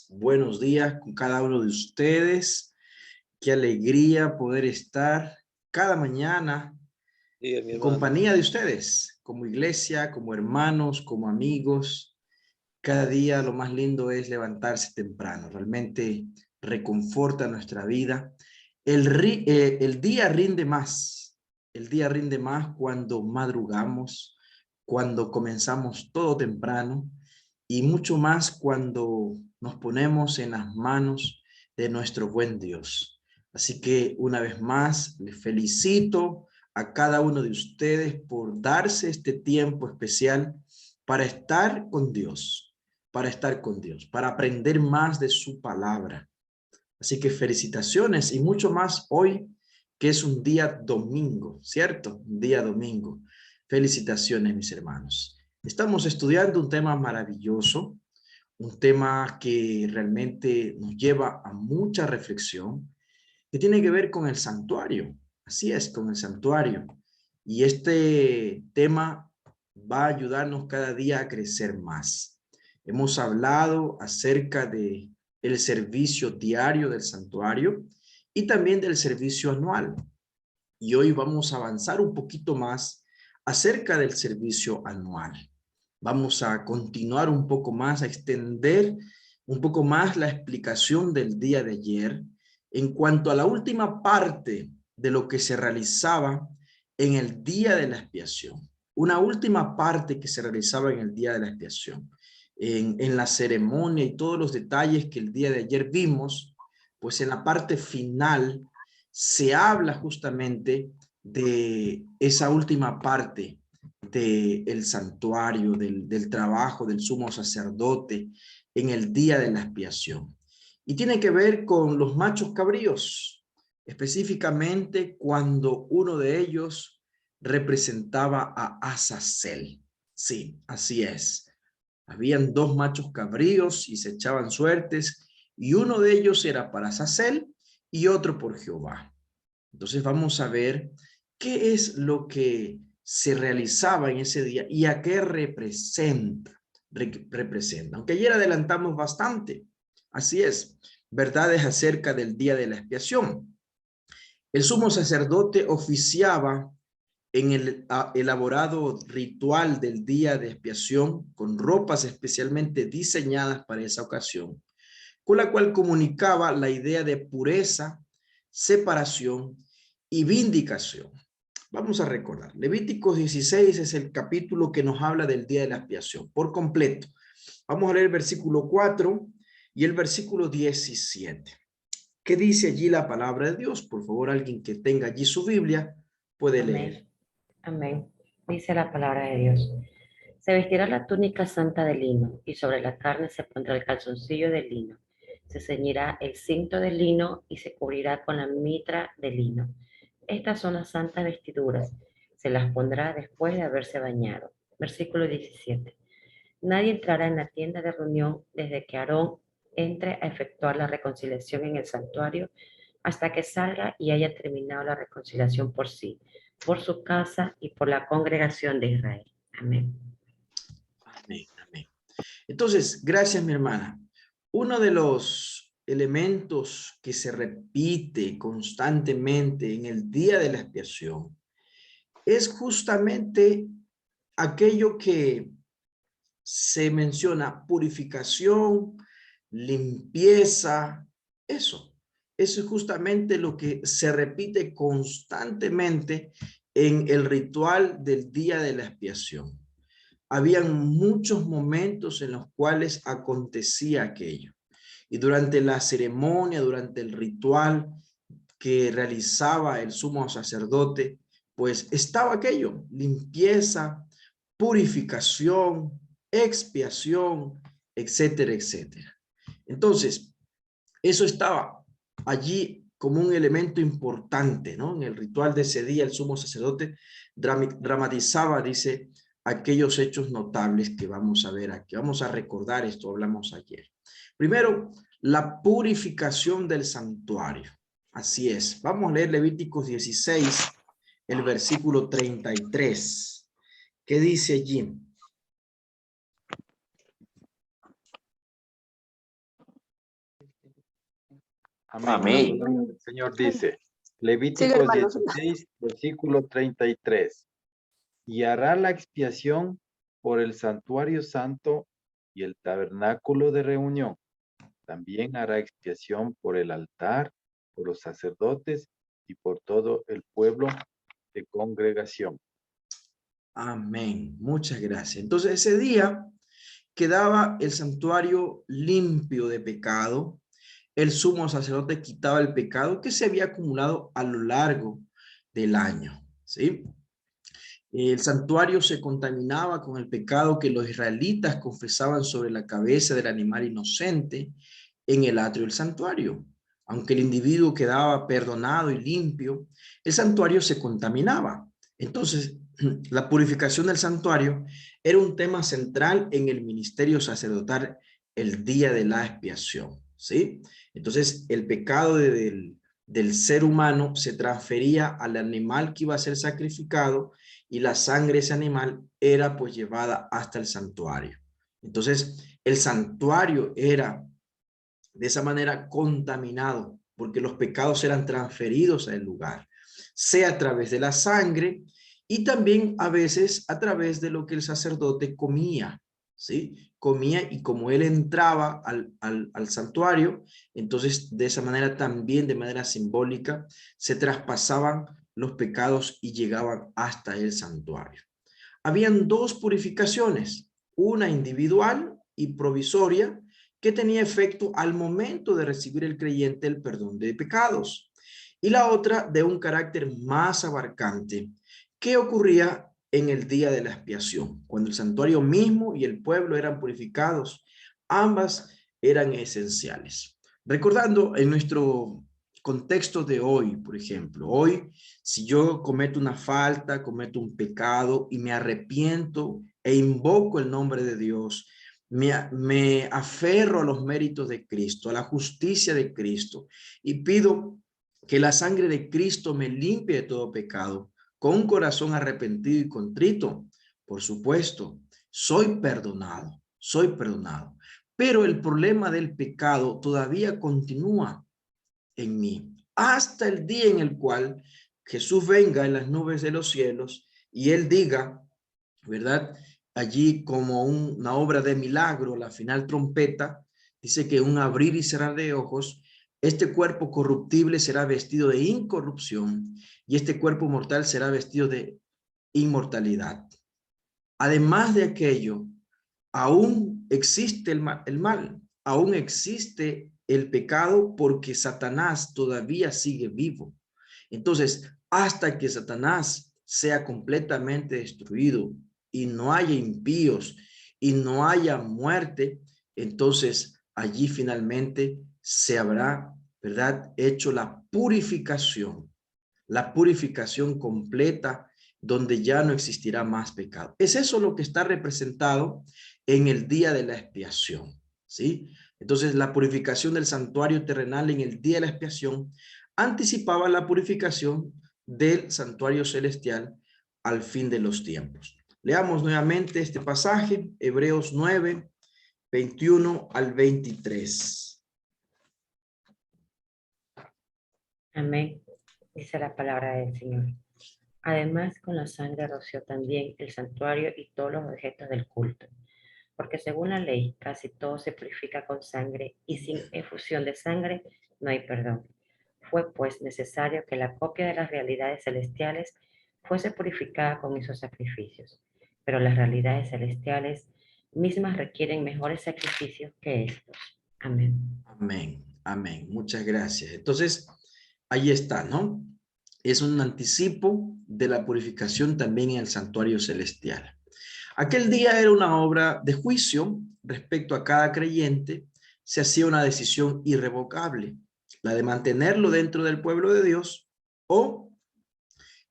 Buenos días con cada uno de ustedes. Qué alegría poder estar cada mañana Diga, mi en hermano. compañía de ustedes, como iglesia, como hermanos, como amigos. Cada día lo más lindo es levantarse temprano. Realmente reconforta nuestra vida. El día rinde más. El día rinde más cuando madrugamos, cuando comenzamos todo temprano y mucho más cuando nos ponemos en las manos de nuestro buen Dios. Así que una vez más les felicito a cada uno de ustedes por darse este tiempo especial para estar con Dios, para aprender más de su palabra. Así que felicitaciones y mucho más hoy, que es un día domingo, ¿cierto? Un día domingo. Felicitaciones, mis hermanos. Estamos estudiando un tema maravilloso, un tema que realmente nos lleva a mucha reflexión, que tiene que ver con el santuario. Así es, con el santuario. Y este tema va a ayudarnos cada día a crecer más. Hemos hablado acerca de el servicio diario del santuario y también del servicio anual. Y hoy vamos a avanzar un poquito más acerca del servicio anual. Vamos a continuar un poco más, a extender un poco más la explicación del día de ayer en cuanto a la última parte de lo que se realizaba en el día de la expiación. Una última parte que se realizaba en el día de la expiación. En la ceremonia y todos los detalles que el día de ayer vimos, pues en la parte final se habla justamente de esa última parte del santuario, del trabajo del sumo sacerdote en el día de la expiación. Y tiene que ver con los machos cabríos, específicamente cuando uno de ellos representaba a Azazel. Sí, así es. Habían dos machos cabríos y se echaban suertes, y uno de ellos era para Azazel y otro por Jehová. Entonces vamos a ver qué es lo que se realizaba en ese día y a qué representa. Aunque ayer adelantamos bastante, así es, verdades acerca del día de la expiación. El sumo sacerdote oficiaba en el elaborado ritual del día de expiación con ropas especialmente diseñadas para esa ocasión, con la cual comunicaba la idea de pureza, separación y vindicación. Vamos a recordar, Levíticos 16 es el capítulo que nos habla del día de la expiación por completo. Vamos a leer el versículo 4 y el versículo 17. ¿Qué dice allí la palabra de Dios? Por favor, alguien que tenga allí su Biblia puede leer. Amén. Amén. Dice la palabra de Dios. Se vestirá la túnica santa de lino, y sobre la carne se pondrá el calzoncillo de lino. Se ceñirá el cinto de lino y se cubrirá con la mitra de lino. Estas son las santas vestiduras. Se las pondrá después de haberse bañado. Versículo 17. Nadie entrará en la tienda de reunión desde que Aarón entre a efectuar la reconciliación en el santuario hasta que salga y haya terminado la reconciliación por sí, por su casa y por la congregación de Israel. Amén. Amén, amén. Entonces, gracias, mi hermana. Uno de los elementos que se repite constantemente en el día de la expiación es justamente aquello que se menciona: purificación, limpieza, eso. Eso es justamente lo que se repite constantemente en el ritual del día de la expiación. Habían muchos momentos en los cuales acontecía aquello. Y durante la ceremonia, durante el ritual que realizaba el sumo sacerdote, pues estaba aquello: limpieza, purificación, expiación, etcétera, etcétera. Entonces, eso estaba allí como un elemento importante, ¿no? En el ritual de ese día, el sumo sacerdote dramatizaba, dice, aquellos hechos notables que vamos a ver aquí. Vamos a recordar esto, hablamos ayer. Primero, la purificación del santuario. Así es. Vamos a leer Levíticos 16, el versículo 33. ¿Qué dice allí? Amén. Amén. La palabra del Señor dice, Sigue, Levíticos hermanos. 16, versículo 33. Y hará la expiación por el santuario santo y el tabernáculo de reunión. También hará expiación por el altar, por los sacerdotes y por todo el pueblo de congregación. Amén. Muchas gracias. Entonces ese día quedaba el santuario limpio de pecado. El sumo sacerdote quitaba el pecado que se había acumulado a lo largo del año, ¿sí? El santuario se contaminaba con el pecado que los israelitas confesaban sobre la cabeza del animal inocente en el atrio del santuario. Aunque el individuo quedaba perdonado y limpio, el santuario se contaminaba. Entonces, la purificación del santuario era un tema central en el ministerio sacerdotal el día de la expiación, ¿sí? Entonces, el pecado del ser humano se transfería al animal que iba a ser sacrificado y la sangre de ese animal era pues llevada hasta el santuario. Entonces, el santuario era de esa manera contaminado porque los pecados eran transferidos al lugar, sea a través de la sangre y también a veces a través de lo que el sacerdote comía, ¿sí? Comía y como él entraba al santuario, entonces de esa manera también de manera simbólica se traspasaban los pecados y llegaban hasta el santuario. Habían dos purificaciones, una individual y provisoria que tenía efecto al momento de recibir el creyente el perdón de pecados, y la otra de un carácter más abarcante que ocurría en el día de la expiación, cuando el santuario mismo y el pueblo eran purificados. Ambas eran esenciales. Recordando en nuestro contexto de hoy, por ejemplo, hoy si yo cometo una falta, cometo un pecado y me arrepiento e invoco el nombre de Dios, me aferro a los méritos de Cristo, a la justicia de Cristo y pido que la sangre de Cristo me limpie de todo pecado, con un corazón arrepentido y contrito. Por supuesto, soy perdonado, soy perdonado. Pero el problema del pecado todavía continúa en mí, hasta el día en el cual Jesús venga en las nubes de los cielos y él diga, ¿verdad? Allí como una obra de milagro, la final trompeta, dice que un abrir y cerrar de ojos, este cuerpo corruptible será vestido de incorrupción y este cuerpo mortal será vestido de inmortalidad. Además de aquello, aún existe el mal, aún existe el pecado porque Satanás todavía sigue vivo. Entonces, hasta que Satanás sea completamente destruido y no haya impíos y no haya muerte, entonces allí finalmente se habrá, ¿verdad?, hecho la purificación completa donde ya no existirá más pecado. Es eso lo que está representado en el día de la expiación, ¿sí? Entonces, la purificación del santuario terrenal en el día de la expiación anticipaba la purificación del santuario celestial al fin de los tiempos. Leamos nuevamente este pasaje, Hebreos 9, 21 al 23. Amén. Dice la palabra del Señor. Además, con la sangre roció también el santuario y todos los objetos del culto. Porque según la ley, casi todo se purifica con sangre y sin efusión de sangre no hay perdón. Fue pues necesario que la copia de las realidades celestiales fuese purificada con esos sacrificios. Pero las realidades celestiales mismas requieren mejores sacrificios que estos. Amén. Amén, amén. Muchas gracias. Entonces, ahí está, ¿no? Es un anticipo de la purificación también en el santuario celestial. Aquel día era una obra de juicio respecto a cada creyente. Se hacía una decisión irrevocable, la de mantenerlo dentro del pueblo de Dios o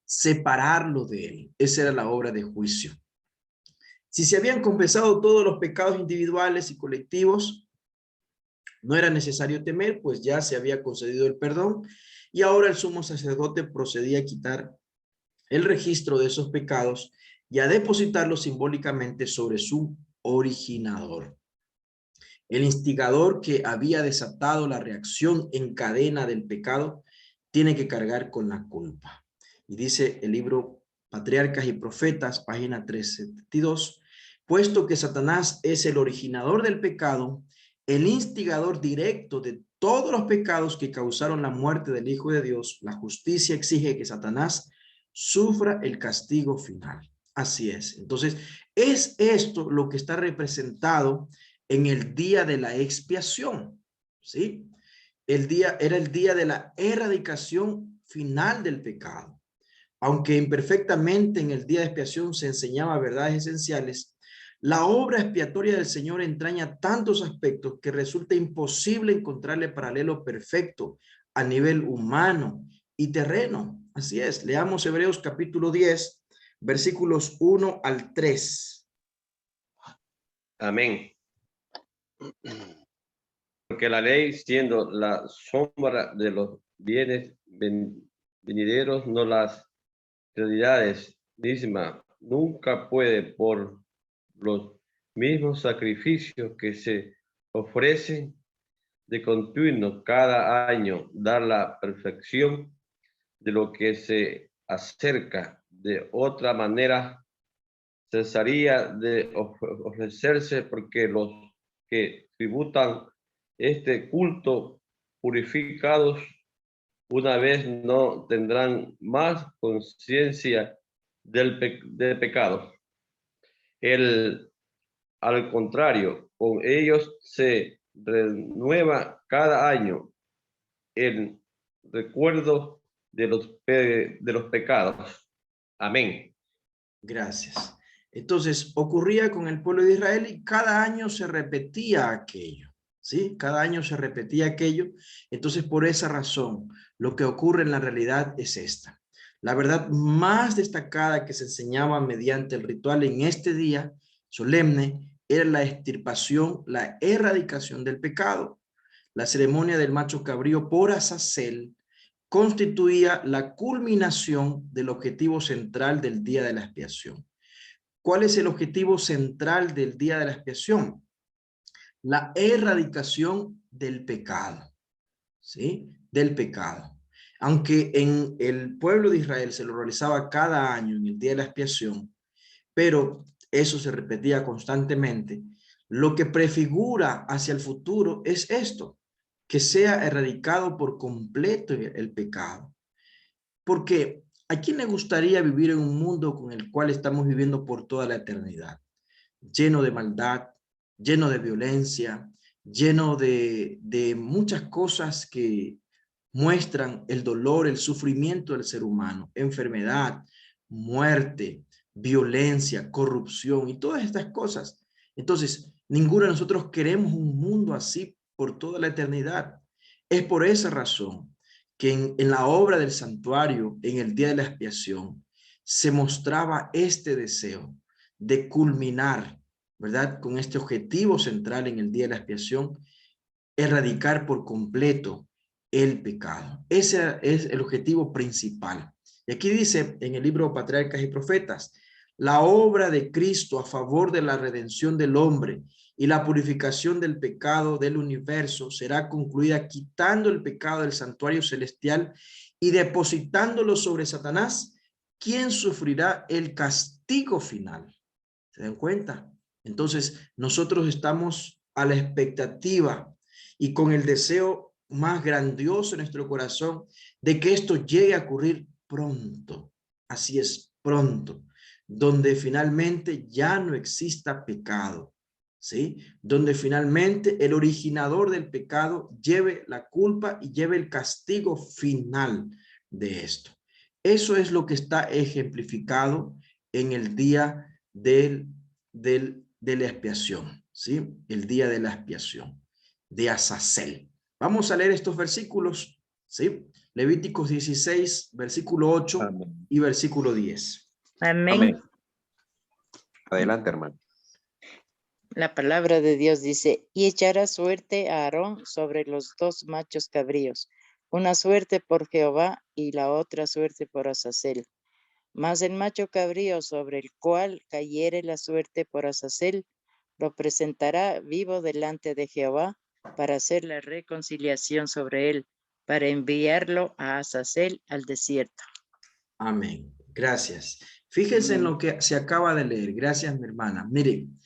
separarlo de él. Esa era la obra de juicio. Si se habían confesado todos los pecados individuales y colectivos, no era necesario temer, pues ya se había concedido el perdón y ahora el sumo sacerdote procedía a quitar el registro de esos pecados y a depositarlos simbólicamente sobre su originador. El instigador que había desatado la reacción en cadena del pecado tiene que cargar con la culpa. Y dice el libro Patriarcas y Profetas, página 372, puesto que Satanás es el originador del pecado, el instigador directo de todos los pecados que causaron la muerte del Hijo de Dios, la justicia exige que Satanás sufra el castigo final. Así es. Entonces, es esto lo que está representado en el día de la expiación, ¿sí? Era el día de la erradicación final del pecado. Aunque imperfectamente en el día de expiación se enseñaba verdades esenciales, la obra expiatoria del Señor entraña tantos aspectos que resulta imposible encontrarle paralelo perfecto a nivel humano y terreno. Así es, leamos Hebreos capítulo 10, versículos 1 al 3. Amén. Porque la ley, siendo la sombra de los bienes venideros, no las realidades mismas, nunca puede, por los mismos sacrificios que se ofrecen de continuo cada año, dar la perfección de lo que se acerca. De otra manera, cesaría de ofrecerse, porque los que tributan este culto purificados una vez no tendrán más conciencia del pecado. Al contrario, con ellos se renueva cada año el recuerdo de los pecados. Amén. Gracias. Entonces, ocurría con el pueblo de Israel y cada año se repetía aquello, ¿sí? Cada año se repetía aquello. Entonces, por esa razón, lo que ocurre en la realidad es esta. La verdad más destacada que se enseñaba mediante el ritual en este día solemne era la extirpación, la erradicación del pecado. La ceremonia del macho cabrío por Azazel constituía la culminación del objetivo central del día de la expiación. ¿Cuál es el objetivo central del día de la expiación? La erradicación del pecado, ¿sí? Del pecado. Aunque en el pueblo de Israel se lo realizaba cada año en el día de la expiación, pero eso se repetía constantemente, lo que prefigura hacia el futuro es esto, que sea erradicado por completo el pecado. Porque ¿a quién le gustaría vivir en un mundo con el cual estamos viviendo por toda la eternidad? Lleno de maldad, lleno de violencia, lleno de muchas cosas que muestran el dolor, el sufrimiento del ser humano, enfermedad, muerte, violencia, corrupción y todas estas cosas. Entonces, ninguno de nosotros queremos un mundo así por toda la eternidad. Es por esa razón que en la obra del santuario, en el día de la expiación, se mostraba este deseo de culminar, ¿verdad? Con este objetivo central en el día de la expiación, erradicar por completo el pecado. Ese es el objetivo principal. Y aquí dice en el libro Patriarcas y Profetas, la obra de Cristo a favor de la redención del hombre y la purificación del pecado del universo será concluida quitando el pecado del santuario celestial y depositándolo sobre Satanás, quien sufrirá el castigo final. ¿Se dan cuenta? Entonces, nosotros estamos a la expectativa y con el deseo más grandioso en nuestro corazón de que esto llegue a ocurrir pronto. Así es, pronto, donde finalmente ya no exista pecado, ¿sí? Donde finalmente el originador del pecado lleve la culpa y lleve el castigo final de esto. Eso es lo que está ejemplificado en el día de la expiación, ¿sí? El día de la expiación, de Azazel. Vamos a leer estos versículos, ¿sí? Levíticos 16, versículo 8 Amén. y versículo 10. Amén. Amén. Adelante, hermano. La palabra de Dios dice, y echará suerte a Aarón sobre los dos machos cabríos, una suerte por Jehová y la otra suerte por Azazel. Mas el macho cabrío sobre el cual cayere la suerte por Azazel, lo presentará vivo delante de Jehová para hacer la reconciliación sobre él, para enviarlo a Azazel al desierto. Amén. Gracias. Fíjense en lo que se acaba de leer. Gracias, mi hermana. Miren,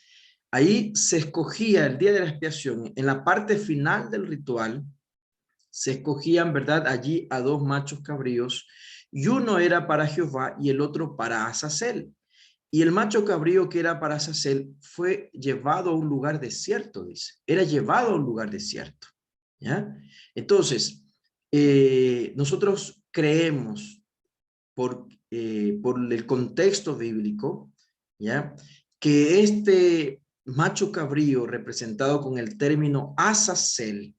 ahí se escogía el día de la expiación, en la parte final del ritual, se escogían, ¿verdad? Allí a 2 machos cabríos, y uno era para Jehová y el otro para Azazel. Y el macho cabrío que era para Azazel fue llevado a un lugar desierto, dice. Era llevado a un lugar desierto. ¿Ya? Entonces, nosotros creemos por el contexto bíblico, ¿ya? Que este macho cabrío representado con el término Azazel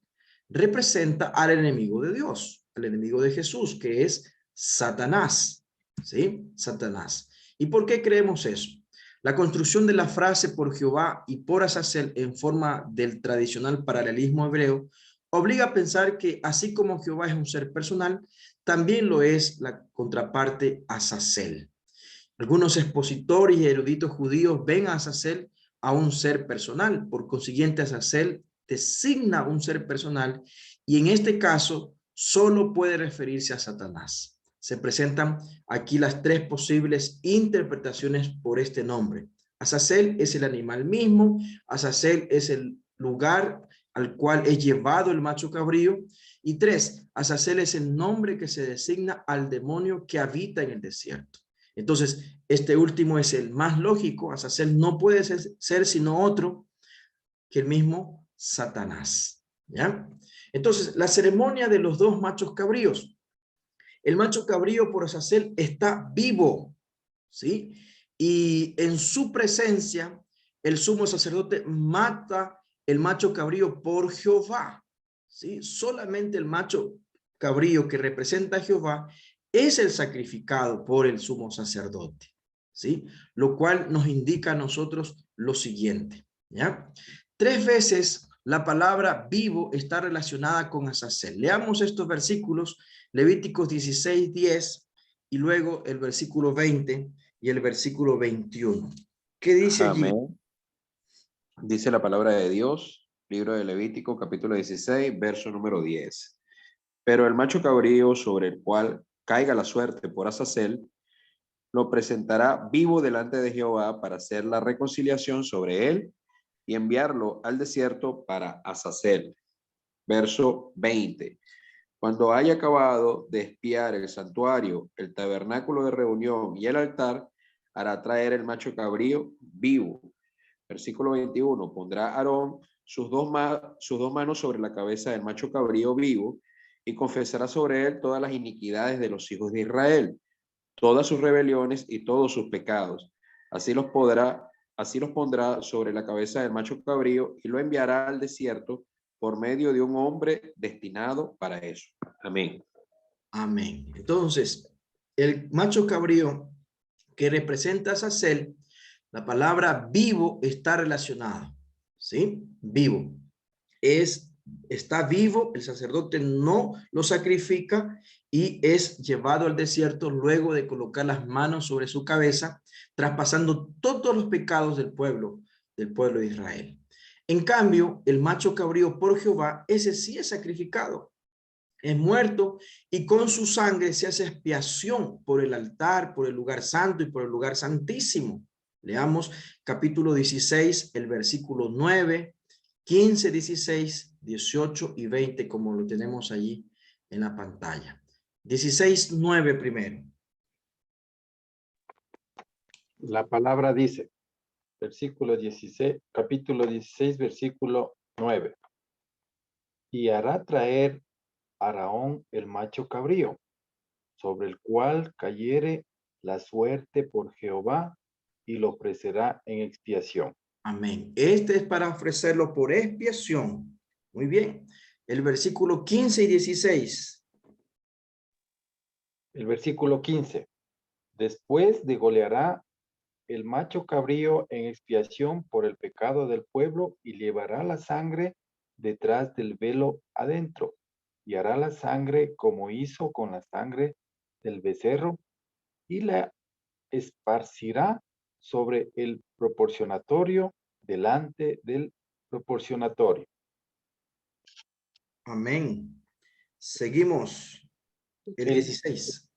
representa al enemigo de Dios, al enemigo de Jesús, que es Satanás, ¿sí? Satanás. ¿Y por qué creemos eso? La construcción de la frase por Jehová y por Azazel en forma del tradicional paralelismo hebreo obliga a pensar que así como Jehová es un ser personal, también lo es la contraparte Azazel. Algunos expositores y eruditos judíos ven a Azazel a un ser personal. Por consiguiente, Azazel designa un ser personal y en este caso solo puede referirse a Satanás. Se presentan aquí las 3 posibles interpretaciones por este nombre. Azazel es el animal mismo, Azazel es el lugar al cual es llevado el macho cabrío, y 3, Azazel es el nombre que se designa al demonio que habita en el desierto. Entonces, este último es el más lógico. Azazel no puede ser sino otro que el mismo Satanás. ¿Ya? Entonces, la ceremonia de los 2 machos cabríos. El macho cabrío por Azazel está vivo, ¿sí? Y en su presencia, el sumo sacerdote mata el macho cabrío por Jehová, ¿sí? Solamente el macho cabrío que representa a Jehová es el sacrificado por el sumo sacerdote, ¿sí? Lo cual nos indica a nosotros lo siguiente, ¿ya? 3 veces la palabra vivo está relacionada con Azazel. Leamos estos versículos, Levíticos 16:10 y luego el versículo 20 y el versículo 21. ¿Qué dice allí? Amén. Dice la palabra de Dios, libro de Levítico, capítulo 16, verso número 10. Pero el macho cabrío sobre el cual caiga la suerte por Azazel, lo presentará vivo delante de Jehová para hacer la reconciliación sobre él y enviarlo al desierto para Azazel. Verso 20. Cuando haya acabado de espiar el santuario, el tabernáculo de reunión y el altar, hará traer el macho cabrío vivo. Versículo 21. Pondrá Aarón sus dos manos sobre la cabeza del macho cabrío vivo y confesará sobre él todas las iniquidades de los hijos de Israel, todas sus rebeliones y todos sus pecados. Así los pondrá sobre la cabeza del macho cabrío y lo enviará al desierto por medio de un hombre destinado para eso. Amén. Amén. Entonces, el macho cabrío que representa a Azazel, la palabra vivo está relacionada, ¿sí? Vivo. Está vivo, el sacerdote no lo sacrifica y es llevado al desierto luego de colocar las manos sobre su cabeza, traspasando todos los pecados del pueblo de Israel. En cambio, el macho cabrío por Jehová, ese sí es sacrificado, es muerto y con su sangre se hace expiación por el altar, por el lugar santo y por el lugar santísimo. Leamos capítulo 16, el versículo 9, 15, 16, 18 y 20, como lo tenemos allí en la pantalla. 16, 9 primero. La palabra dice, versículo 16, capítulo 16, versículo 9. Y hará traer Aarón el macho cabrío, sobre el cual cayere la suerte por Jehová, y lo ofrecerá en expiación. Amén. Este es para ofrecerlo por expiación. Muy bien. El versículo 15 y 16. El versículo 15. Después degoleará el macho cabrío en expiación por el pecado del pueblo y llevará la sangre detrás del velo adentro, y hará la sangre como hizo con la sangre del becerro, y la esparcirá sobre el proporcionatorio delante del proporcionatorio. Amén. Seguimos. El El 16.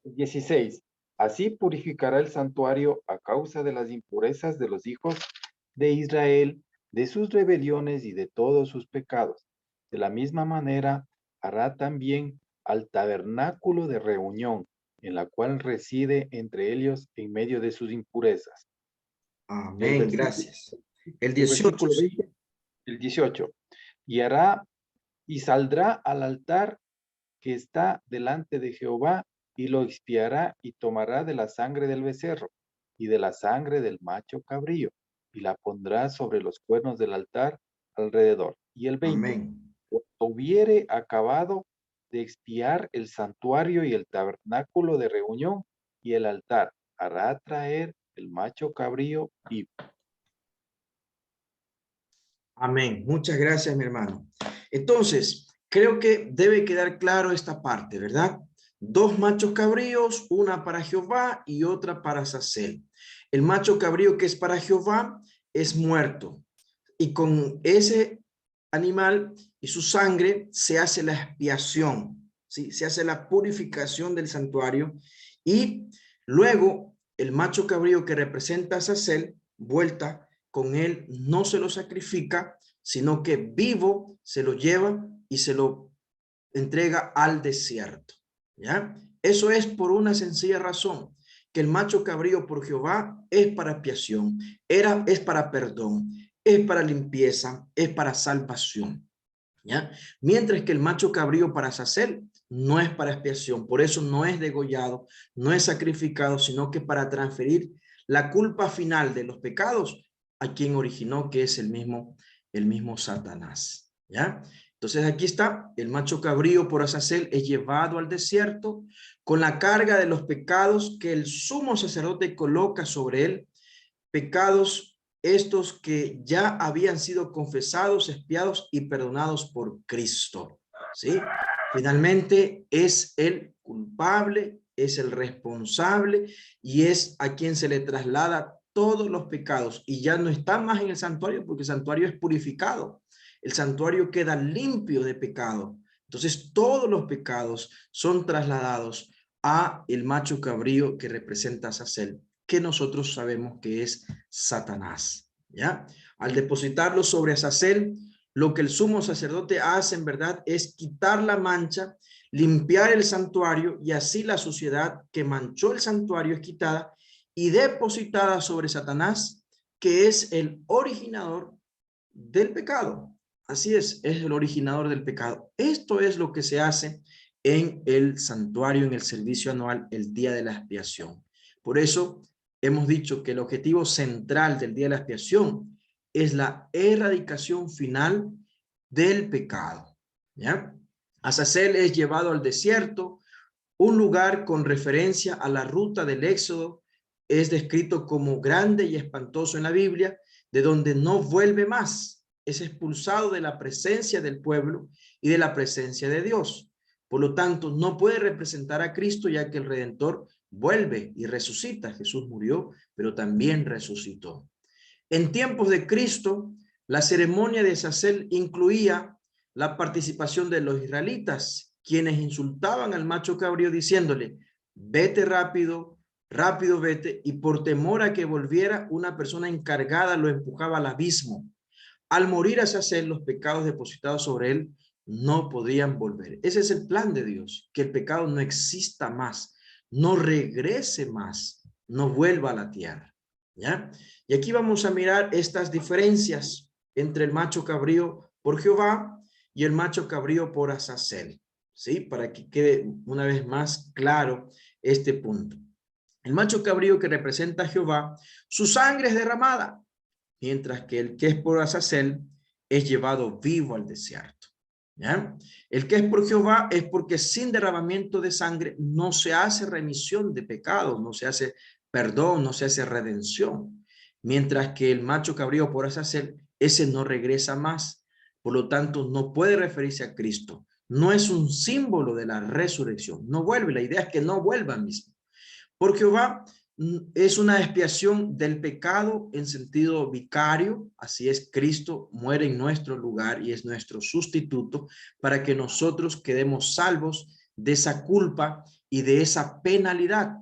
16. Así purificará el santuario a causa de las impurezas de los hijos de Israel, de sus rebeliones y de todos sus pecados. De la misma manera, hará también al tabernáculo de reunión, en la cual reside entre ellos en medio de sus impurezas. El Amén. versículo, Gracias. El el 18. versículo 20, el 18. Y hará y saldrá al altar que está delante de Jehová y lo expiará y tomará de la sangre del becerro y de la sangre del macho cabrío y la pondrá sobre los cuernos del altar alrededor. Y el 20. Amén. Cuando hubiere acabado de expiar el santuario y el tabernáculo de reunión y el altar, hará traer el macho cabrío vivo. Amén. Muchas gracias, mi hermano. Entonces, creo que debe quedar claro esta parte, ¿verdad? 2 machos cabríos, una para Jehová y otra para Azazel. El macho cabrío que es para Jehová es muerto. Y con ese animal y su sangre se hace la expiación, ¿sí? Se hace la purificación del santuario. Y luego el macho cabrío que representa a Azazel, vuelta, con él no se lo sacrifica, sino que vivo se lo lleva y se lo entrega al desierto. ¿Ya? Eso es por una sencilla razón, que el macho cabrío por Jehová es para expiación, es para perdón, es para limpieza, es para salvación. ¿Ya? Mientras que el macho cabrío para Azazel no es para expiación, por eso no es degollado, no es sacrificado, sino que para transferir la culpa final de los pecados a quien originó, que es el mismo Satanás. ¿Ya? Entonces aquí está, el macho cabrío por Azazel es llevado al desierto con la carga de los pecados que el sumo sacerdote coloca sobre él, pecados estos que ya habían sido confesados, expiados y perdonados por Cristo. ¿Sí? Finalmente es el culpable, es el responsable y es a quien se le traslada todos los pecados y ya no está más en el santuario porque el santuario es purificado. El santuario queda limpio de pecado. Entonces todos los pecados son trasladados a el macho cabrío que representa a Azazel, que nosotros sabemos que es Satanás. ¿Ya? Al depositarlo sobre Azazel, lo que el sumo sacerdote hace en verdad es quitar la mancha, limpiar el santuario y así la suciedad que manchó el santuario es quitada y depositada sobre Satanás, que es el originador del pecado. Así es el originador del pecado. Esto es lo que se hace en el santuario, en el servicio anual, el día de la expiación. Por eso hemos dicho que el objetivo central del día de la expiación es la erradicación final del pecado. ¿Ya? Azazel es llevado al desierto, un lugar con referencia a la ruta del Éxodo, es descrito como grande y espantoso en la Biblia, de donde no vuelve más. Es expulsado de la presencia del pueblo y de la presencia de Dios. Por lo tanto, no puede representar a Cristo, ya que el Redentor vuelve y resucita. Jesús murió, pero también resucitó. En tiempos de Cristo, la ceremonia de Azazel incluía la participación de los israelitas, quienes insultaban al macho cabrío diciéndole, vete rápido, rápido vete, y por temor a que volviera, una persona encargada lo empujaba al abismo. Al morir Azazel, los pecados depositados sobre él no podían volver. Ese es el plan de Dios, que el pecado no exista más, no regrese más, no vuelva a la tierra. ¿Ya? Y aquí vamos a mirar estas diferencias entre el macho cabrío por Jehová y el macho cabrío por Azazel, ¿sí? Para que quede una vez más claro este punto. El macho cabrío que representa a Jehová, su sangre es derramada, mientras que el que es por Azazel es llevado vivo al desierto. ¿Ya? El que es por Jehová es porque sin derramamiento de sangre no se hace remisión de pecados, no se hace perdón, no se hace redención. Mientras que el macho cabrío por Azazel, ese no regresa más. Por lo tanto, no puede referirse a Cristo. No es un símbolo de la resurrección. No vuelve. La idea es que no vuelva mismo. Por Jehová, es una expiación del pecado en sentido vicario, así es, Cristo muere en nuestro lugar y es nuestro sustituto para que nosotros quedemos salvos de esa culpa y de esa penalidad,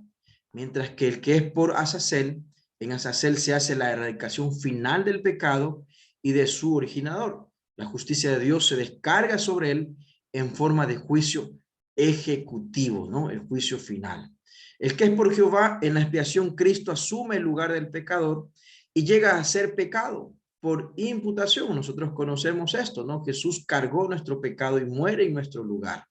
mientras que el que es por Azazel, en Azazel se hace la erradicación final del pecado y de su originador. La justicia de Dios se descarga sobre él en forma de juicio ejecutivo, ¿no? El juicio final. El que es por Jehová, en la expiación, Cristo asume el lugar del pecador y llega a ser pecado por imputación. Nosotros conocemos esto, ¿no? Jesús cargó nuestro pecado y muere en nuestro lugar.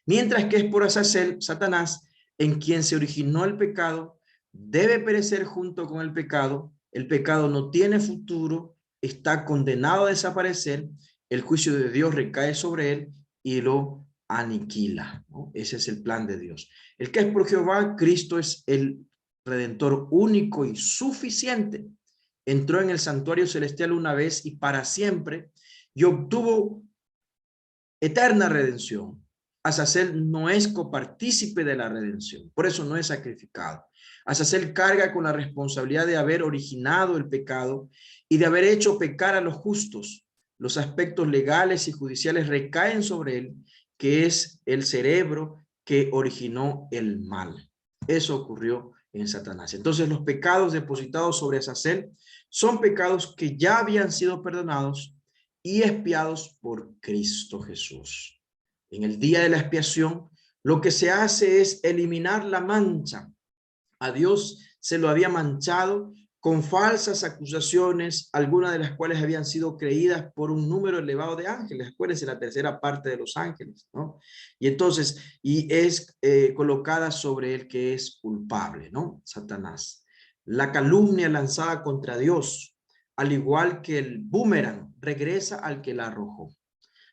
Mientras que es por Azazel, Satanás, en quien se originó el pecado, debe perecer junto con el pecado. El pecado no tiene futuro, está condenado a desaparecer. El juicio de Dios recae sobre él y lo aniquila, ¿no? Ese es el plan de Dios. El que es por Jehová, Cristo es el Redentor único y suficiente. Entró en el santuario celestial una vez y para siempre y obtuvo eterna redención. Azazel no es copartícipe de la redención, por eso no es sacrificado. Azazel carga con la responsabilidad de haber originado el pecado y de haber hecho pecar a los justos. Los aspectos legales y judiciales recaen sobre él, que es el cerebro que originó el mal. Eso ocurrió en Satanás. Entonces los pecados depositados sobre Azazel son pecados que ya habían sido perdonados y expiados por Cristo Jesús. En el día de la expiación, lo que se hace es eliminar la mancha. A Dios se lo había manchado con falsas acusaciones, algunas de las cuales habían sido creídas por un número elevado de ángeles. Acuérdense, la tercera parte de los ángeles, ¿no? Y entonces, es colocada sobre el que es culpable, ¿no? Satanás. La calumnia lanzada contra Dios, al igual que el boomerang, regresa al que la arrojó.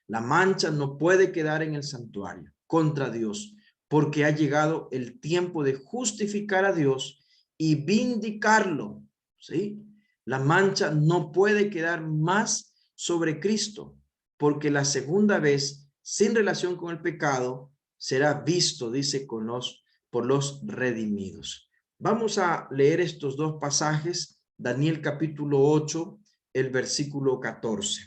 La mancha no puede quedar en el santuario contra Dios, porque ha llegado el tiempo de justificar a Dios y vindicarlo, ¿sí? La mancha no puede quedar más sobre Cristo, porque la segunda vez, sin relación con el pecado, será visto, dice, por los redimidos. Vamos a leer estos dos pasajes, Daniel capítulo 8, el versículo 14.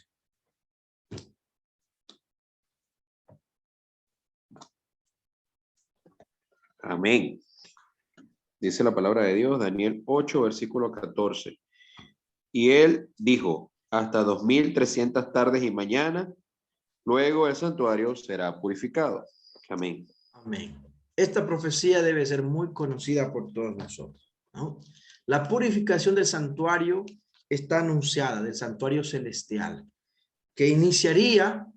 Amén. Dice la palabra de Dios, Daniel 8, versículo 14. Y él dijo, hasta 2300 tardes y mañana, luego el santuario será purificado. Amén. Amén. Esta profecía debe ser muy conocida por todos nosotros, ¿no? La purificación del santuario está anunciada, del santuario celestial, que iniciaría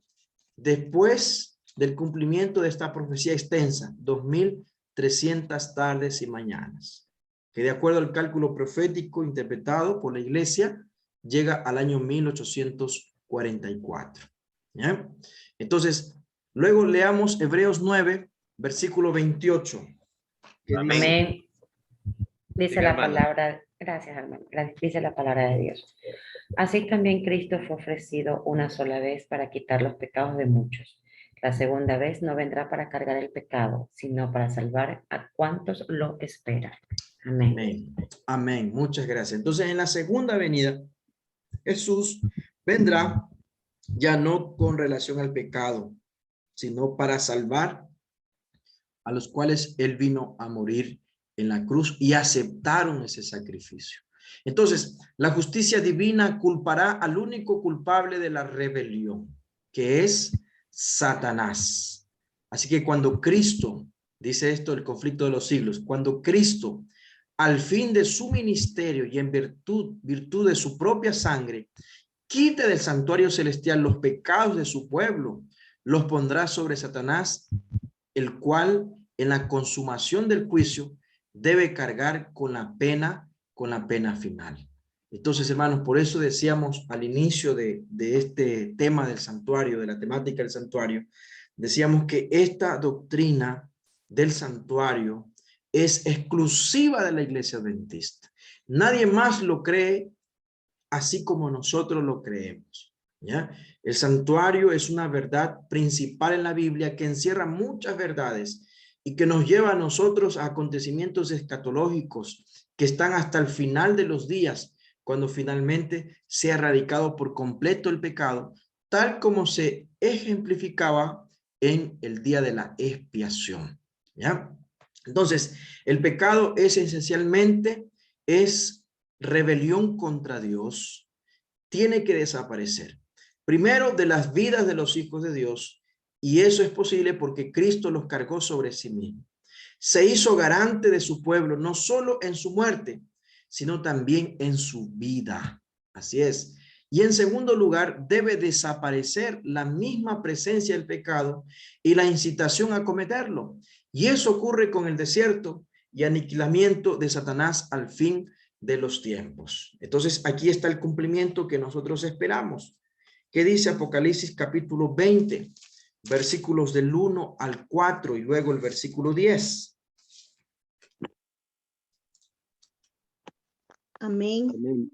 después del cumplimiento de esta profecía extensa, 2300 tardes y mañanas, que de acuerdo al cálculo profético interpretado por la iglesia, llega al año 1844. ¿Ya? Entonces, luego leamos Hebreos 9, versículo 28. Amén. Dice Diga, la hermano. palabra, gracias hermano, dice la palabra de Dios. Así también Cristo fue ofrecido una sola vez para quitar los pecados de muchos. La segunda vez no vendrá para cargar el pecado, sino para salvar a cuantos lo esperan. Amén. Amén. Amén. Muchas gracias. Entonces, en la segunda venida, Jesús vendrá ya no con relación al pecado, sino para salvar a los cuales él vino a morir en la cruz y aceptaron ese sacrificio. Entonces, la justicia divina culpará al único culpable de la rebelión, que es Satanás. Así que cuando Cristo, dice esto el conflicto de los siglos, cuando Cristo, al fin de su ministerio y en virtud de su propia sangre, quite del santuario celestial los pecados de su pueblo, los pondrá sobre Satanás, el cual en la consumación del juicio debe cargar con la pena final. Entonces, hermanos, por eso decíamos al inicio de este tema del santuario, de la temática del santuario, decíamos que esta doctrina del santuario es exclusiva de la Iglesia Adventista. Nadie más lo cree así como nosotros lo creemos, ¿ya? El santuario es una verdad principal en la Biblia que encierra muchas verdades y que nos lleva a nosotros a acontecimientos escatológicos que están hasta el final de los días, cuando finalmente sea erradicado por completo el pecado, tal como se ejemplificaba en el día de la expiación. ¿Ya? Entonces, el pecado es esencialmente rebelión contra Dios, tiene que desaparecer. Primero, de las vidas de los hijos de Dios, y eso es posible porque Cristo los cargó sobre sí mismo. Se hizo garante de su pueblo, no solo en su muerte, sino también en su vida. Así es. Y en segundo lugar, debe desaparecer la misma presencia del pecado y la incitación a cometerlo. Y eso ocurre con el desierto y aniquilamiento de Satanás al fin de los tiempos. Entonces, aquí está el cumplimiento que nosotros esperamos. ¿Qué dice Apocalipsis capítulo 20, versículos del 1 al 4 y luego el versículo 10? Amén. Amén.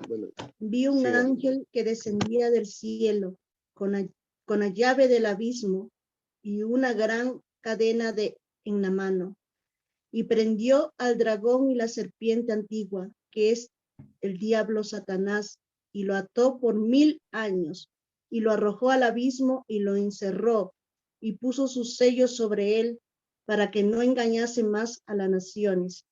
Bueno, Vi un siga. ángel que descendía del cielo con la llave del abismo y una gran cadena en la mano. Y prendió al dragón y la serpiente antigua, que es el diablo Satanás, y lo ató por 1000 años, y lo arrojó al abismo y lo encerró, y puso sus sellos sobre él, para que no engañase más a las naciones,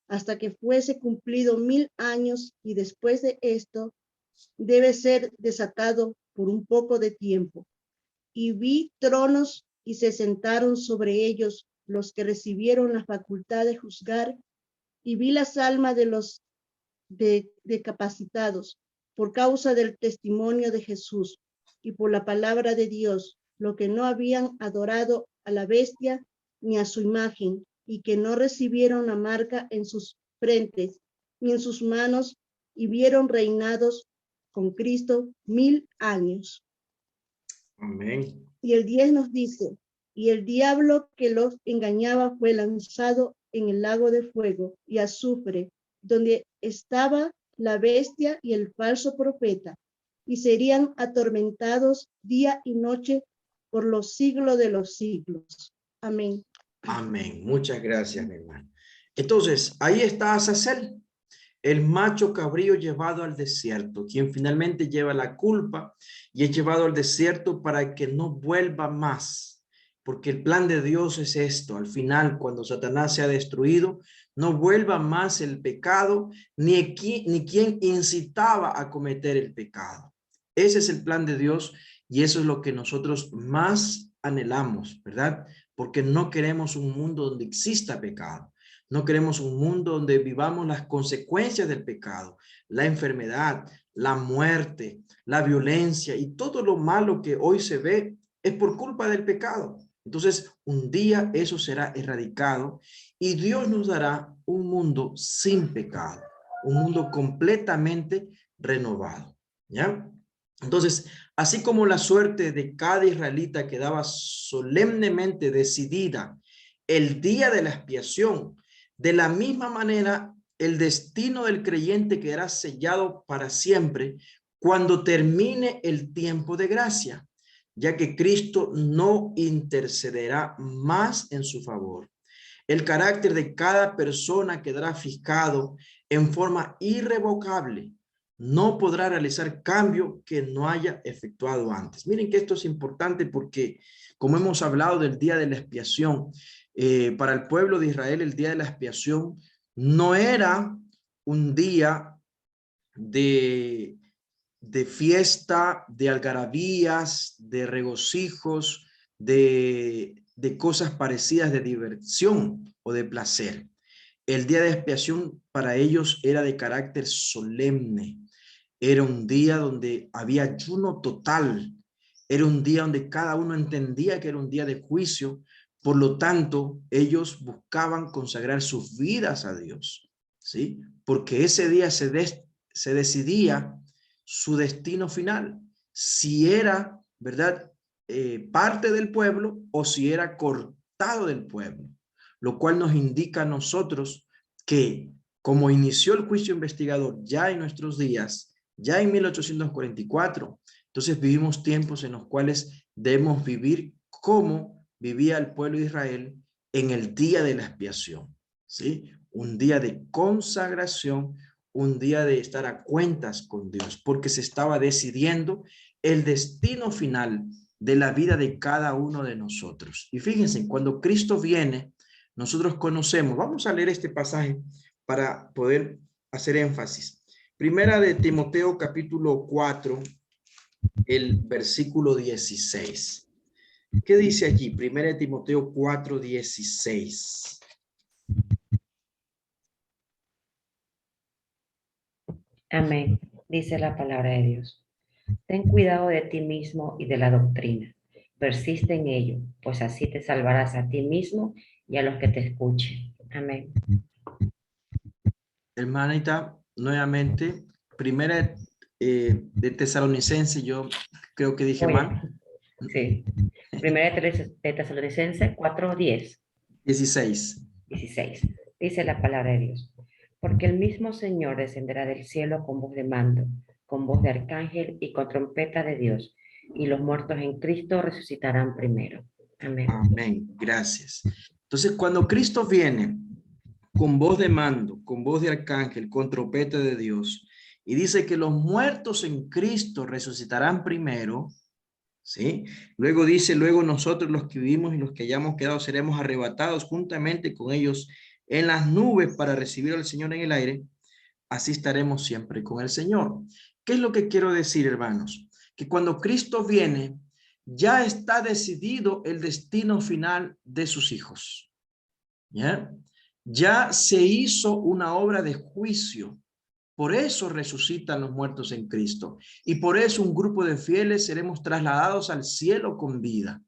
hasta que fuese cumplido 1000 años, y después de esto debe ser desatado por un poco de tiempo. Y vi tronos y se sentaron sobre ellos los que recibieron la facultad de juzgar, y vi las almas de los decapacitados por causa del testimonio de Jesús y por la palabra de Dios, lo que no habían adorado a la bestia ni a su imagen, y que no recibieron la marca en sus frentes ni en sus manos, y vieron reinados con Cristo 1000 años. Amén. Y el 10 nos dice, y el diablo que los engañaba fue lanzado en el lago de fuego y azufre, donde estaba la bestia y el falso profeta, y serían atormentados día y noche por los siglos de los siglos. Amén. Amén. Muchas gracias, mi hermano. Entonces, ahí está Azazel, el macho cabrío llevado al desierto, quien finalmente lleva la culpa y es llevado al desierto para que no vuelva más. Porque el plan de Dios es esto: al final, cuando Satanás sea destruido, no vuelva más el pecado, ni quien incitaba a cometer el pecado. Ese es el plan de Dios y eso es lo que nosotros más anhelamos, ¿verdad? Porque no queremos un mundo donde exista pecado. No queremos un mundo donde vivamos las consecuencias del pecado, la enfermedad, la muerte, la violencia y todo lo malo que hoy se ve es por culpa del pecado. Entonces, un día eso será erradicado y Dios nos dará un mundo sin pecado, un mundo completamente renovado, ¿ya? Entonces, así como la suerte de cada israelita quedaba solemnemente decidida el día de la expiación, de la misma manera el destino del creyente quedará sellado para siempre cuando termine el tiempo de gracia, ya que Cristo no intercederá más en su favor. El carácter de cada persona quedará fijado en forma irrevocable. No podrá realizar cambio que no haya efectuado antes. Miren que esto es importante porque, como hemos hablado del día de la expiación, para el pueblo de Israel el día de la expiación no era un día de fiesta, de algarabías, de regocijos, de cosas parecidas de diversión o de placer. El día de expiación para ellos era de carácter solemne. Era un día donde había ayuno total. Era un día donde cada uno entendía que era un día de juicio. Por lo tanto, ellos buscaban consagrar sus vidas a Dios, ¿sí? Porque ese día se decidía su destino final, si era, ¿verdad? Parte del pueblo o si era cortado del pueblo, lo cual nos indica a nosotros que como inició el juicio investigador ya en nuestros días, ya en 1844, entonces vivimos tiempos en los cuales debemos vivir como vivía el pueblo de Israel en el día de la expiación, ¿sí? Un día de consagración, un día de estar a cuentas con Dios, porque se estaba decidiendo el destino final de la vida de cada uno de nosotros. Y fíjense, cuando Cristo viene, nosotros conocemos, vamos a leer este pasaje para poder hacer énfasis. Primera de Timoteo capítulo 4, el versículo 16. ¿Qué dice allí? Primera de Timoteo 4, 16. Amén. Dice la palabra de Dios. Ten cuidado de ti mismo y de la doctrina. Persiste en ello, pues así te salvarás a ti mismo y a los que te escuchen. Amén. Hermanita, nuevamente, primera de Tesalonicense, yo creo que dije Oye, mal. sí. Primera de Tesalonicenses 4:10. 16. 16. Dice la palabra de Dios. Porque el mismo Señor descenderá del cielo con voz de mando, con voz de arcángel y con trompeta de Dios, y los muertos en Cristo resucitarán primero. Amén. Amén. Gracias. Entonces, cuando Cristo viene con voz de mando, con voz de arcángel, con trompeta de Dios, y dice que los muertos en Cristo resucitarán primero, ¿sí? Luego dice, luego nosotros los que vivimos y los que hayamos quedado seremos arrebatados juntamente con ellos en las nubes para recibir al Señor en el aire. Así estaremos siempre con el Señor. ¿Qué es lo que quiero decir, hermanos? Que cuando Cristo viene, ya está decidido el destino final de sus hijos. ¿Ya? Ya se hizo una obra de juicio. Por eso resucitan los muertos en Cristo. Y por eso un grupo de fieles seremos trasladados al cielo con vida.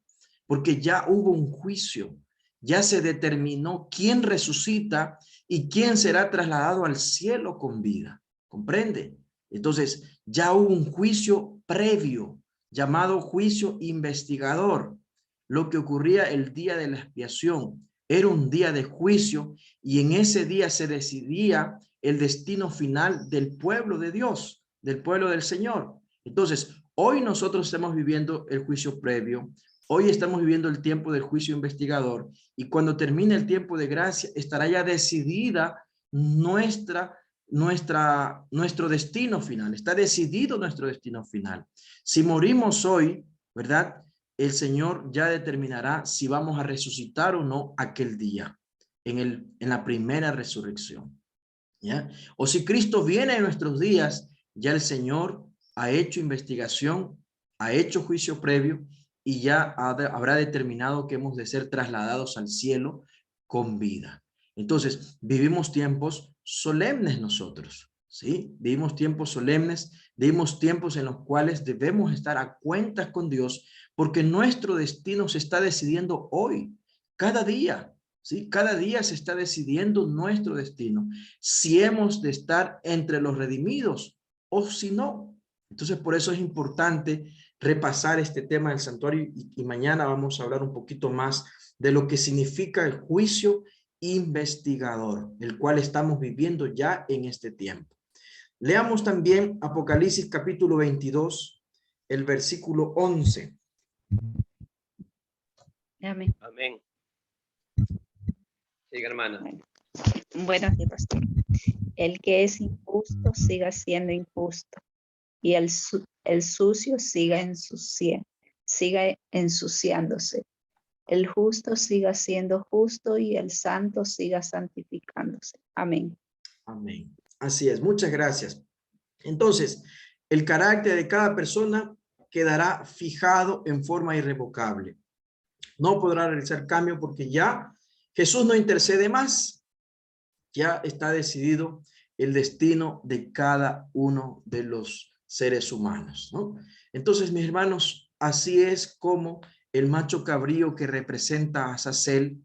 Porque ya hubo un juicio. Ya se determinó quién resucita y quién será trasladado al cielo con vida. ¿Comprende? Entonces, ya hubo un juicio previo, llamado juicio investigador. Lo que ocurría el día de la expiación era un día de juicio y en ese día se decidía el destino final del pueblo de Dios, del pueblo del Señor. Entonces, hoy nosotros estamos viviendo el juicio previo, hoy estamos viviendo el tiempo del juicio investigador y cuando termine el tiempo de gracia estará ya decidida nuestro destino final, está decidido nuestro destino final. Si morimos hoy, ¿verdad? El Señor ya determinará si vamos a resucitar o no aquel día, en la primera resurrección. ¿Ya? O si Cristo viene en nuestros días, ya el Señor ha hecho investigación, ha hecho juicio previo y ya habrá determinado que hemos de ser trasladados al cielo con vida. Entonces, vivimos tiempos solemnes nosotros, ¿sí? Vivimos tiempos solemnes, vivimos tiempos en los cuales debemos estar a cuentas con Dios porque nuestro destino se está decidiendo hoy, cada día, ¿sí? Cada día se está decidiendo nuestro destino, si hemos de estar entre los redimidos o si no. Entonces, por eso es importante repasar este tema del santuario y mañana vamos a hablar un poquito más de lo que significa el juicio investigador, el cual estamos viviendo ya en este tiempo. Leamos también Apocalipsis capítulo 22, el versículo 11. Amén. Amén. Siga, hermana. Buenos días, pastor. El que es injusto siga siendo injusto y el sucio siga ensuciándose. El justo siga siendo justo y el santo siga santificándose. Amén. Amén. Así es, muchas gracias. Entonces, el carácter de cada persona quedará fijado en forma irrevocable. No podrá realizar cambio porque ya Jesús no intercede más. Ya está decidido el destino de cada uno de los seres humanos, ¿no? Entonces, mis hermanos, así es como el macho cabrío que representa a Azazel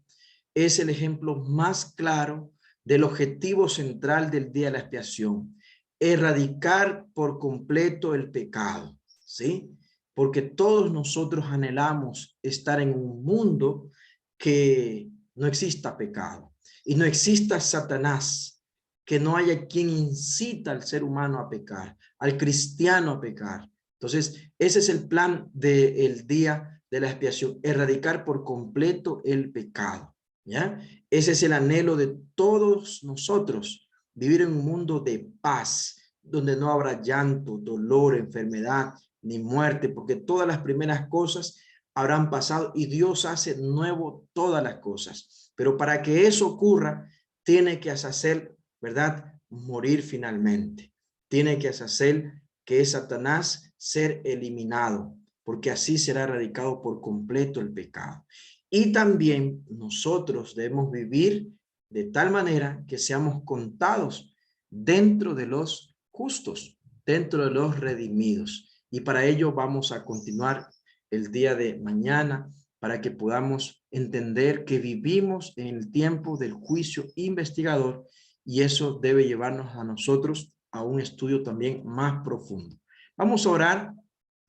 es el ejemplo más claro del objetivo central del día de la expiación: erradicar por completo el pecado, ¿sí? Porque todos nosotros anhelamos estar en un mundo que no exista pecado y no exista Satanás, que no haya quien incita al ser humano a pecar, al cristiano a pecar. Entonces, ese es el plan del día de la expiación: erradicar por completo el pecado. ¿ya? Ese es el anhelo de todos nosotros, vivir en un mundo de paz, donde no habrá llanto, dolor, enfermedad, ni muerte, porque todas las primeras cosas habrán pasado y Dios hace nuevo todas las cosas. Pero para que eso ocurra, tiene que hacer, ¿verdad? Morir finalmente. Tiene que hacer que Satanás ser eliminado, porque así será erradicado por completo el pecado. Y también nosotros debemos vivir de tal manera que seamos contados dentro de los justos, dentro de los redimidos. Y para ello vamos a continuar el día de mañana para que podamos entender que vivimos en el tiempo del juicio investigador y eso debe llevarnos a nosotros a un estudio también más profundo. Vamos a orar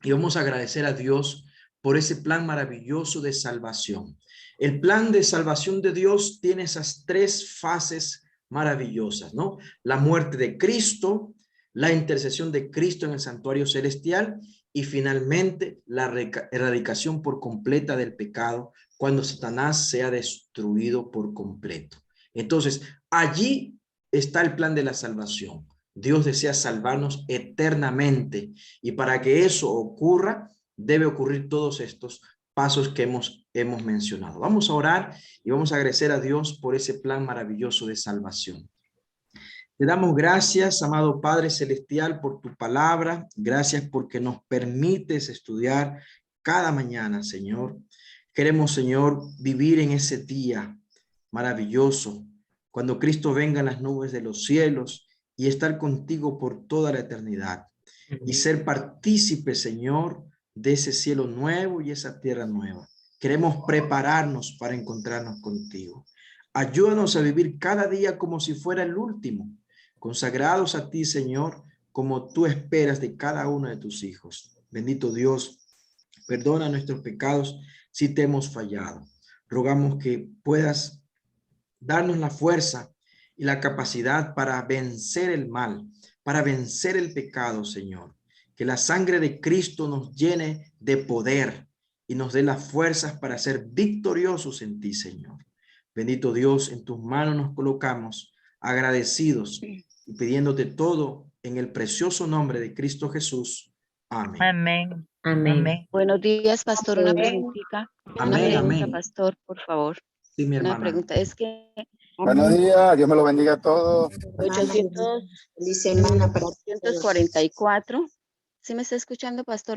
y vamos a agradecer a Dios por ese plan maravilloso de salvación. El plan de salvación de Dios tiene esas tres fases maravillosas, ¿no? La muerte de Cristo, la intercesión de Cristo en el santuario celestial y finalmente la erradicación por completa del pecado cuando Satanás sea destruido por completo. Entonces, allí está el plan de la salvación. Dios desea salvarnos eternamente y para que eso ocurra, debe ocurrir todos estos pasos que hemos mencionado. Vamos a orar y vamos a agradecer a Dios por ese plan maravilloso de salvación. Te damos gracias, amado Padre Celestial, por tu palabra. Gracias porque nos permites estudiar cada mañana, Señor. Queremos, Señor, vivir en ese día maravilloso, cuando Cristo venga en las nubes de los cielos y estar contigo por toda la eternidad. Y ser partícipe, Señor, de ese cielo nuevo y esa tierra nueva. Queremos prepararnos para encontrarnos contigo. Ayúdanos a vivir cada día como si fuera el último, consagrados a ti, Señor, como tú esperas de cada uno de tus hijos. Bendito Dios, perdona nuestros pecados si te hemos fallado. Rogamos que puedas darnos la fuerza y la capacidad para vencer el mal, para vencer el pecado, Señor. Que la sangre de Cristo nos llene de poder y nos dé las fuerzas para ser victoriosos en ti, Señor. Bendito Dios, en tus manos nos colocamos, agradecidos y pidiéndote todo en el precioso nombre de Cristo Jesús. Amén. Amén. Amén. Amén. Buenos días, pastor. Una Amén. preguntita. Una Amén, pregunta, amén. pastor, por favor. Sí, mi Una hermana. pregunta. Es que Buenos días, Dios me lo bendiga a todos. 844, ¿sí me está escuchando, pastor?